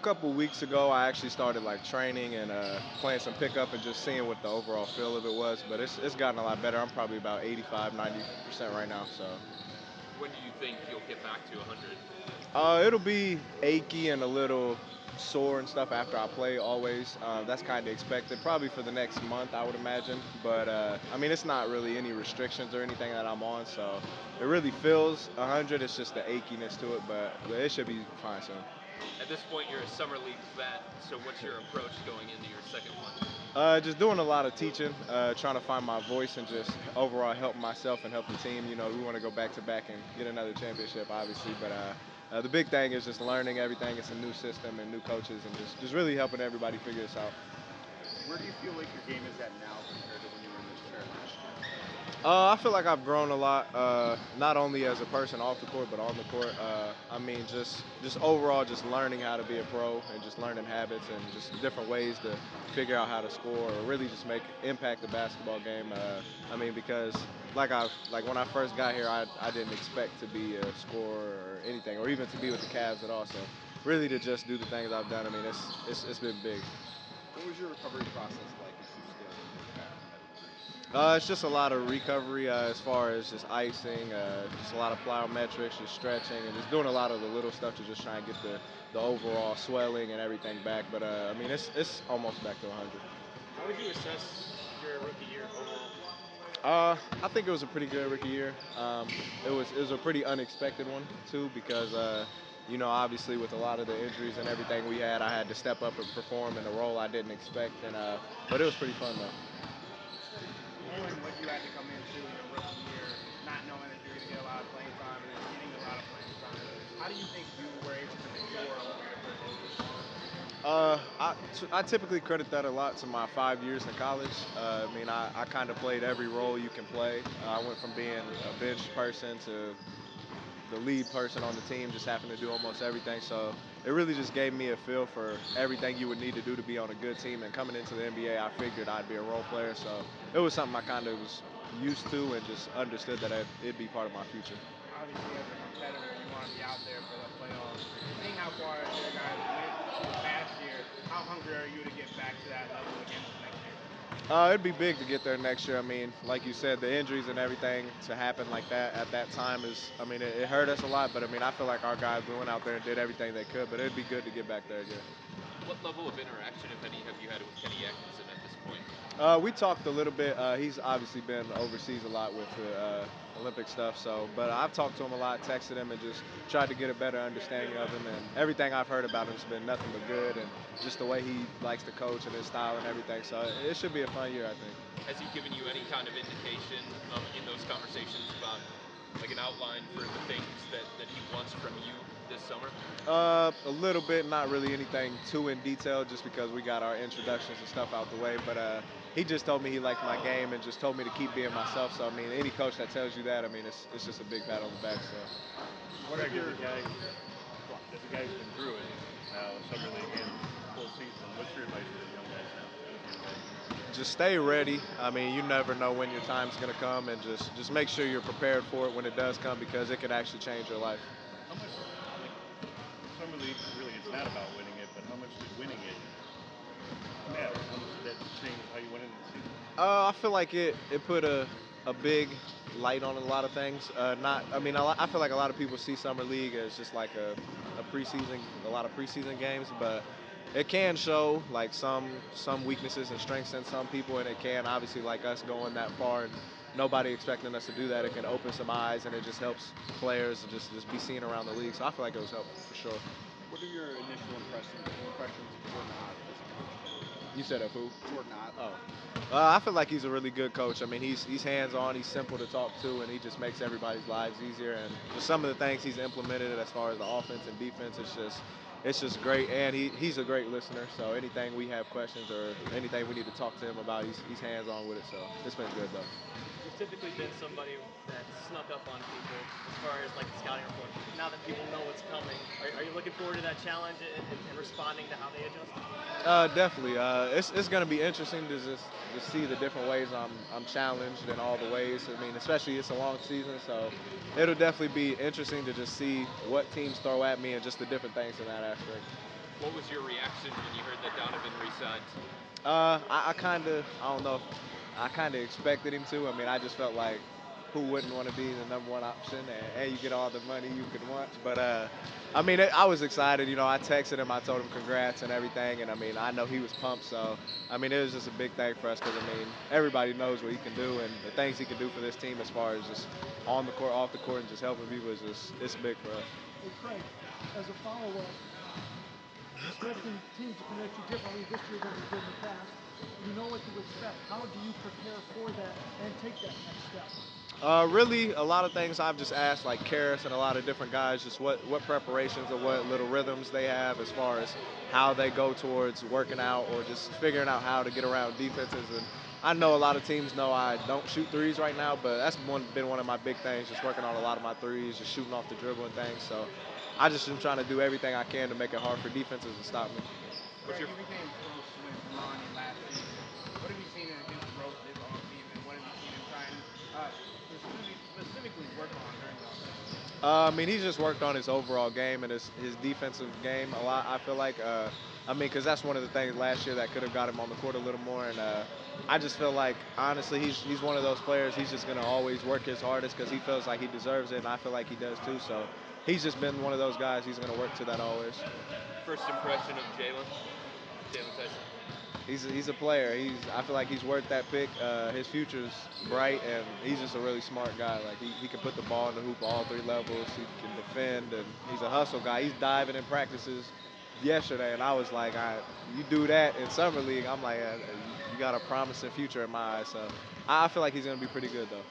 couple weeks ago, I actually started like training and playing some pickup and just seeing what the overall feel of it was. But it's gotten a lot better. I'm probably about 85, 90% right now. So When do you think you'll get back to 100? it'll be achy and a little sore and stuff after I play. Always, that's kind of expected. Probably for the next month, I would imagine. But I mean, it's not really any restrictions or anything that I'm on. So it really feels 100. It's just the achiness to it, but it should be fine soon. At this point, you're a summer league vet, so what's your approach going into your second one? Just doing a lot of teaching, trying to find my voice and just overall help myself and help the team. You know, we want to go back to back and get another championship, obviously. But the big thing is just learning everything. It's a new system and new coaches, and just really helping everybody figure this out. Where do you feel like your game is at now compared to when you were in this chair last year? I feel like I've grown a lot, not only as a person off the court, but on the court. I mean, just overall, just learning how to be a pro and just learning habits and just different ways to figure out how to score or really just make impact the basketball game. I mean, because like when I first got here, I didn't expect to be a scorer or anything, or even to be with the Cavs at all. So really to just do the things I've done, I mean, it's been big. What was your recovery process like as you scaled into the back from that injury? It's just a lot of recovery as far as just icing, just a lot of plyometrics, just stretching, and just doing a lot of the little stuff to just try and get the overall swelling and everything back. But I mean, it's almost back to 100. How would you assess your rookie year overall? I think it was a pretty good rookie year. It was a pretty unexpected one too because you know obviously with a lot of the injuries and everything we had, I had to step up and perform in a role I didn't expect, and but it was pretty fun though. Knowing what you had to come into your rookie year, not knowing that you're going to get a lot of playing time and then getting a lot of playing time, how do you think you were able to mature over your first year? I typically credit that a lot to my 5 years in college. I mean, I kind of played every role you can play. I went from being a bench person to the lead person on the team, just having to do almost everything. So it really just gave me a feel for everything you would need to do to be on a good team. And coming into the NBA, I figured I'd be a role player. So it was something I kind of was used to and just understood that it'd be part of my future. Obviously, as a competitor, you want to be out there for the playoffs. Seeing how far your guys went this past year, how hungry are you to get back to that level again next year? It'd be big to get there next year. I mean, like you said, the injuries and everything to happen like that at that time is, I mean, it hurt us a lot. But I mean, I feel like our guys went out there and did everything they could. But it'd be good to get back there again. What level of interaction, if any, have you had with Kenny Atkinson at this point? We talked a little bit. He's obviously been overseas a lot with the Olympic stuff. So, but I've talked to him a lot, texted him, and just tried to get a better understanding of him. And everything I've heard about him has been nothing but good, and just the way he likes to coach and his style and everything. So it should be a fun year, I think. Has he given you any kind of indication in those conversations about like an outline for the things that he wants from you this summer? A little bit, not really anything too in detail, just because we got our introductions and stuff out the way. But he just told me he liked my game and just told me to keep being myself. So I mean, any coach that tells you that, I mean, it's just a big pat on the back. So What Greg, are your as a guy, as a guy who's been through it now, summer league and full season, what's your advice to the young guys now? Those young guys? just stay ready. I mean, you never know when your time's gonna come, and just make sure you're prepared for it when it does come because it can actually change your life. How much, like, summer league, really, it's not about winning it, but how much did winning it matter? How much did that change how you went into the season? I feel like it put a big light on a lot of things. Not, I mean, I feel like a lot of people see summer league as just like a preseason, a lot of preseason games, but it can show like some weaknesses and strengths in some people, and it can obviously like us going that far and nobody expecting us to do that. It can open some eyes, and it just helps players just be seen around the league. So I feel like it was helpful for sure. What are your initial impressions of Jordan Ott as a coach? You said of who? Jordan Ott. Oh, I feel like he's a really good coach. I mean, he's hands on, he's simple to talk to, and he just makes everybody's lives easier. And just some of the things he's implemented as far as the offense and defense, it's just great. And he's a great listener. So anything we have questions or anything we need to talk to him about, he's hands on with it. So it's been good though. You've typically been somebody that snuck up on people as far as like the scouting report. Now that people know what's coming, are you looking forward to that challenge and responding to how they adjust? Definitely. It's going to be interesting to see the different ways I'm challenged in all the ways. I mean, especially it's a long season, so it'll definitely be interesting to just see what teams throw at me and just the different things in that aspect. What was your reaction when you heard that Donovan resigned? I kind of, I don't know, I kind of expected him to. I mean, I just felt like who wouldn't want to be the number one option, and you get all the money you could want. But I mean, I was excited. You know, I texted him, I told him congrats and everything, and I mean, I know he was pumped. So I mean, it was just a big thing for us because I mean, everybody knows what he can do and the things he can do for this team as far as just on the court, off the court, and just helping people is just it's big for us. Hey, Craig, as a follow-up, expecting teams to come at you differently this year than they did in the past. You know what to expect. How do you prepare for that and take that next step? Really, a lot of things I've just asked, like Karras and a lot of different guys, just what preparations or what little rhythms they have as far as how they go towards working out or just figuring out how to get around defenses. And I know a lot of teams know I don't shoot threes right now, but that's been one of my big things, just working on a lot of my threes, just shooting off the dribble and things. So I just am trying to do everything I can to make it hard for defenses to stop me. What's Greg, your you became close with Bronny last season. What have you seen in his growth this offseason? What have you seen him trying specifically work on during the offseason? I mean, he's just worked on his overall game and his defensive game a lot. I feel like, I mean, because that's one of the things last year that could have got him on the court a little more. And I just feel like, honestly, he's one of those players. He's just gonna always work his hardest because he feels like he deserves it, and I feel like he does too. So he's just been one of those guys. He's gonna work to that always. first impression of Jalen Tyson? He's a player. I feel like he's worth that pick. His future's bright, and he's just a really smart guy. Like he can put the ball in the hoop all three levels. He can defend, and he's a hustle guy. He's diving in practices yesterday, and I was like, you do that in summer league, I'm like, you got a promising future in my eyes. So I feel like he's gonna be pretty good though.